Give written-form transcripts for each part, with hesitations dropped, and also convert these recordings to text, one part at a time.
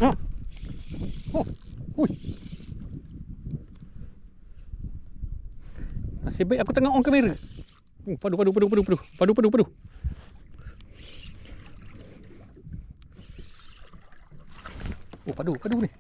Oh, hui. Nasib baik aku tengah on kamera. Padu. Oh, padu ni.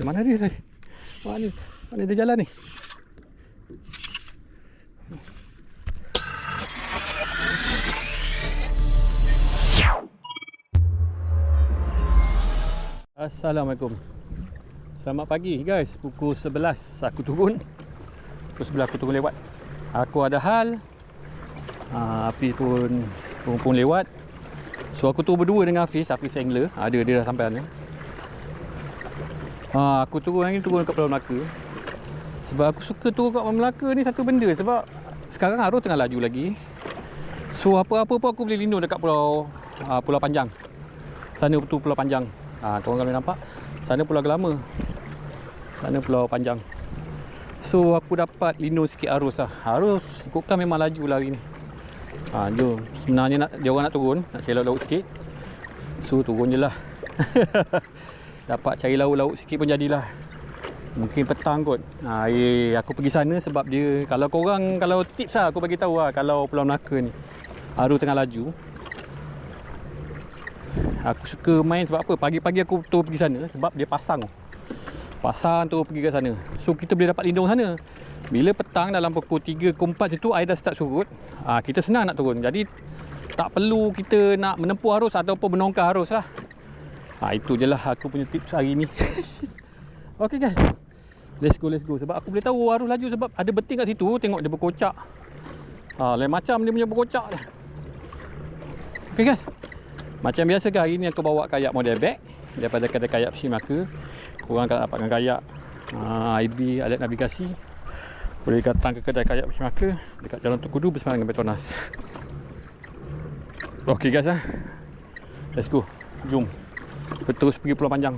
Mana dia tadi? Mana dia jalan ni? Assalamualaikum. Selamat pagi guys. Pukul 11 aku turun. Pukul 11 aku turun lewat. Aku ada hal. Api pun lewat. So aku turun berdua dengan Hafiz angler. Dia dah sampai sana. Aku turun kat Pulau Melaka. Sebab aku suka turun kat Pulau Melaka ni satu benda. Sebab sekarang arus tengah laju lagi. So apa-apa pun aku boleh lindung dekat Pulau Panjang. Sana betul Pulau Panjang. Korang kalau nampak, sana Pulau Gelama, sana Pulau Panjang. So aku dapat lindung sikit arus lah. Arus ikutkan memang laju lah hari ni. Jom. Sebenarnya dia orang nak turun, nak cari laut sikit. So turun je lah. Dapat cari laut sikit pun jadilah. Mungkin petang kot. Aku pergi sana sebab dia, kalau tips lah aku bagi tahu lah, kalau Pulau Melaka ni arus tengah laju, aku suka main sebab apa? Pagi-pagi aku terus pergi sana sebab dia pasang terus pergi ke sana. So kita boleh dapat lindung sana. Bila petang dalam pukul 3 ke 4 tu air dah start surut, kita senang nak turun. Jadi tak perlu kita nak menempuh arus ataupun menongkar arus lah. Itu je lah aku punya tips hari ni. Okay guys, let's go. Sebab aku boleh tahu arus laju sebab ada beting kat situ. Tengok dia berkocak. Lain macam dia punya berkocak dia. Okay guys, macam biasa ke hari ni aku bawa kayak model bag daripada kedai kayak Fishing Melaka. Korang kalau dapatkan kayak IB, alat navigasi, boleh datang ke kedai kayak Fishing Melaka dekat Jalan Tok Kudu bersama dengan Petronas. Okay guys, let's go. Jom kita terus pergi Pulau Panjang.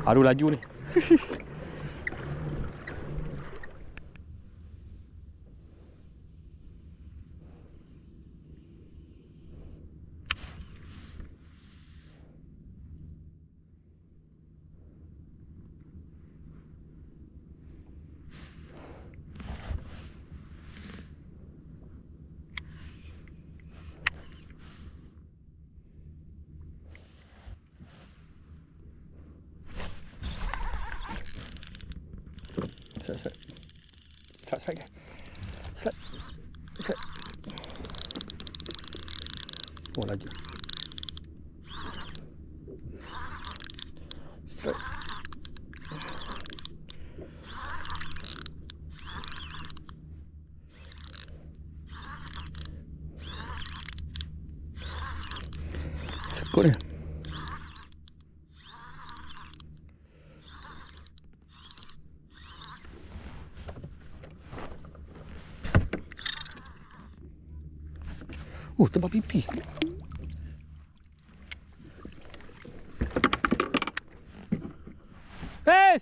Arus laju ni. Set. Oh, laju. Set. Sekut ni. Tempat pipi. Pes!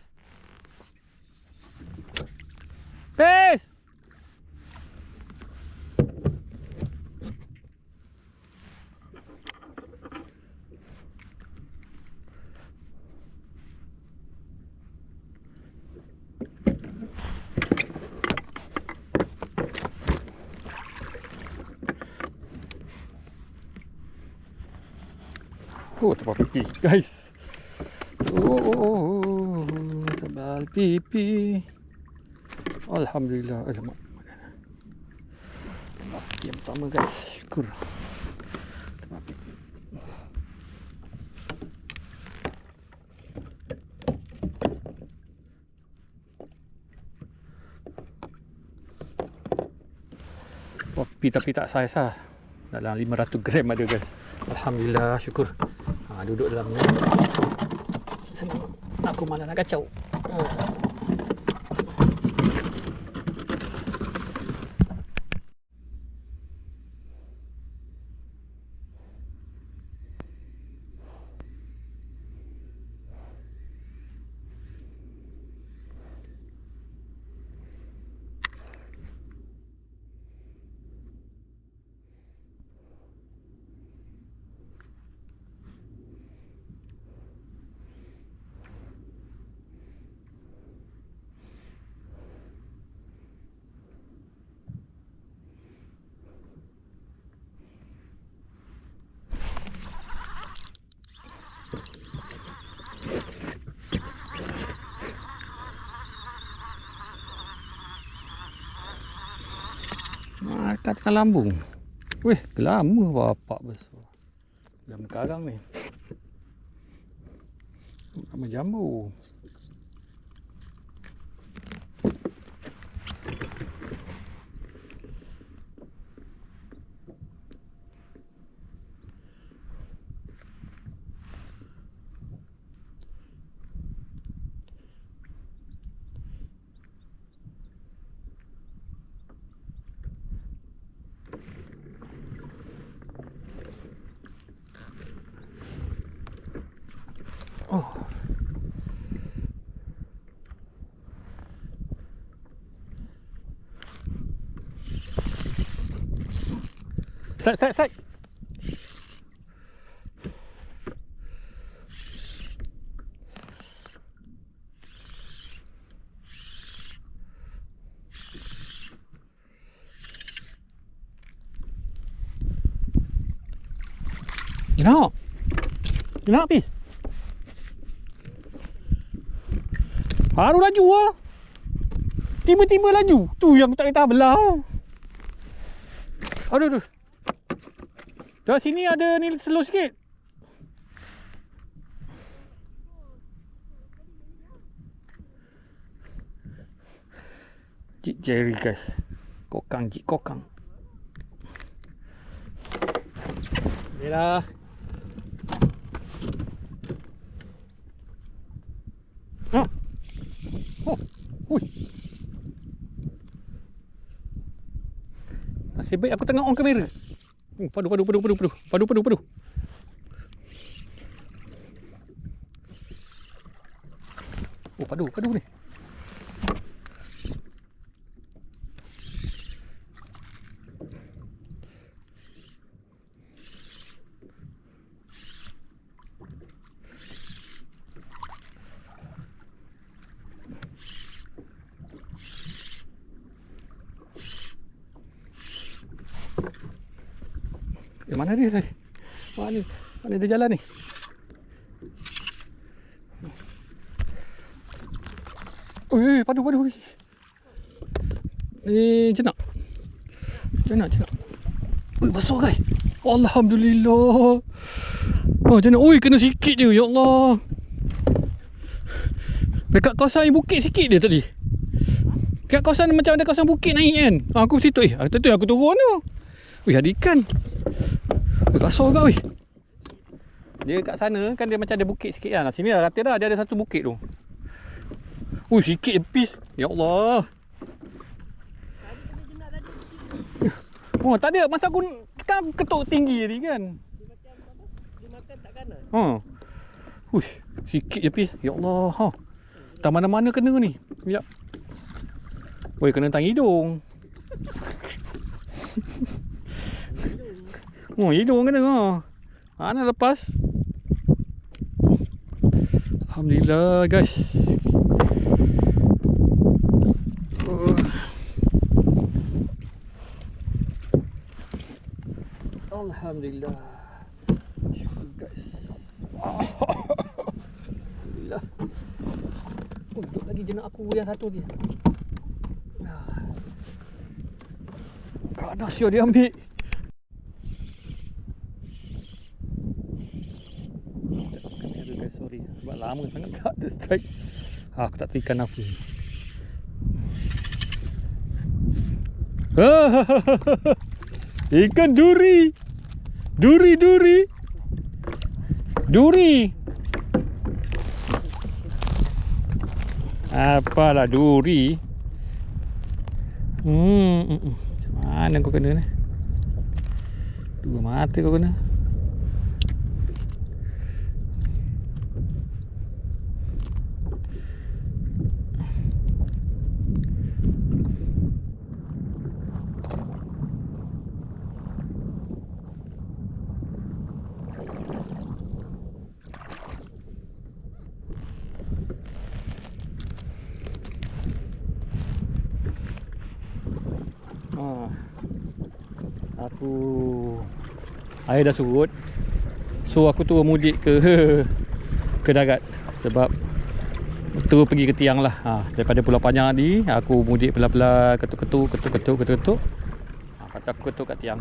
Tempat pipi guys. Tebal pipi. Alhamdulillah. Alamak. Tempat pipi yang pertama guys. Syukur. Tempat pipi. Pipi tapi tak saiz lah. Dalam 500 gram ada guys. Alhamdulillah, syukur. Duduk dalam ni. Senang. Aku malah nak kacau. Kat tengah lambung. Weh, lama bapak besar. Dalam karang ni. Sama jambu. Oh. Side. You nak habis? Baru laju lah. Tiba-tiba laju. Tu yang aku tak boleh tahan belah. Aduh. Dah sini ada ni slow sikit. Cik Jerry guys. Cik kokang. Yalah. Ha. Hui. Nasib baik aku tengah on kamera. Padu. Oh, padu ni. Mana dia tadi? Mana dia jalan ni? Padu. Jenak. Besar guys. Alhamdulillah. Jenak. Kena sikit dia. Ya Allah. Dekat kawasan bukit sikit dia tadi. Dekat kawasan macam ada kawasan bukit naik kan. Aku situ. Aku turun tu. Ada ikan. Kasar kau weh. Dia kat sana kan dia macam ada bukit sikit kan. Sini dah kata dah dia ada satu bukit tu. Sikit pis. Ya Allah. Tak ada masa aku kan ketuk tinggi tadi kan. Dia makan tak kanan. Sikit je pis. Ya Allah. Tak mana-mana kena ni. Sekejap. Kena tang hidung. Hidung kena. Mana lepas. Alhamdulillah guys. Alhamdulillah. Syukur guys. Alhamdulillah. Duduk lagi jenak aku yang satu lagi. Panas ya dia ambil. Sorry, sebab lama sangat tak ada strike. Aku tak tahu ikan apa. Ikan duri. Apalah duri. Macam mana kau kena ni? Dua mata kau kena. Air dah surut. So aku turun mudik ke darat. Sebab terus pergi ke tiang lah. Daripada Pulau Panjang tadi aku mudik pelan-pelan ketuk-ketuk. Lepas tu aku ketuk kat tiang.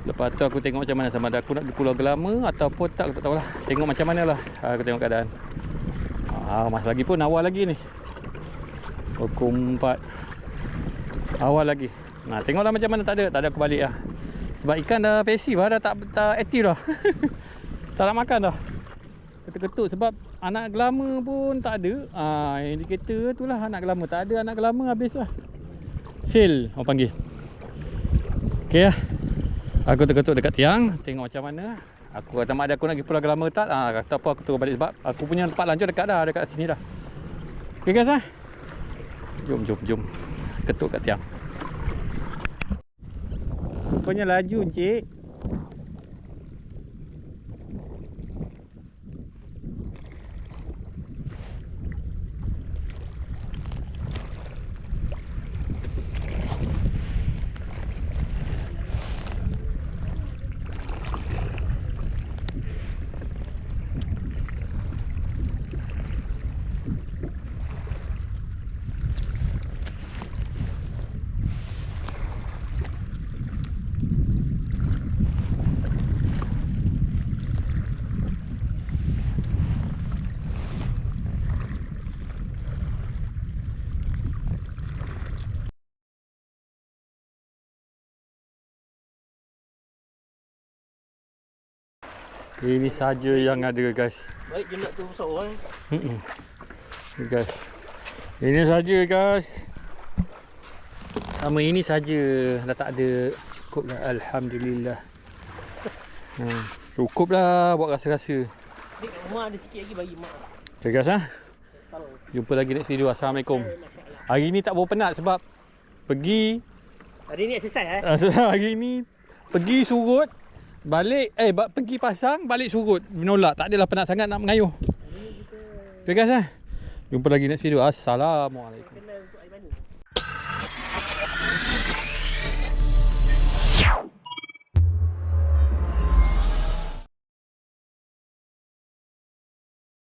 Lepas tu aku tengok macam mana, sama ada aku nak pergi Pulau Gelama ataupun tak, aku tak tahulah. Tengok macam mana lah. Aku tengok keadaan. Masih lagi pun awal lagi ni. Pukul 4 awal lagi. Tengoklah macam mana. Tak ada aku balik lah. Sebab ikan dah pasif lah, dah tak aktif dah. Tak nak makan dah. Ketuk-ketuk sebab anak gelama pun tak ada. Indikator tu lah anak gelama. Tak ada anak gelama, habis lah. Fail orang panggil. Okay lah. Aku ketuk dekat tiang, tengok macam mana. Aku kata mak dia aku nak pergi Pulau Gelama tak? Kata apa aku turun balik sebab aku punya tempat lanjut dekat dah, dekat sini dah. Okay guys lah. Jom. Ketuk kat tiang. Rupanya laju encik. Ini saja yang ada guys. Baik je nak tu besar Guys. Ini saja guys. Sama ini saja. Dah tak ada. Cukup dah. Alhamdulillah. Cukup dah buat rasa-rasa. Mak ada sikit lagi bagi mak. Okay guys lah. Jumpa lagi next video. Assalamualaikum. Hari ni tak berapa penat sebab pergi. Hari ni exercise Hari ni pergi surut. Balik, pergi pasang, balik surut. Menolak, tak adalah penat sangat nak mengayuh. Okay guys lah. Jumpa lagi next video. Assalamualaikum.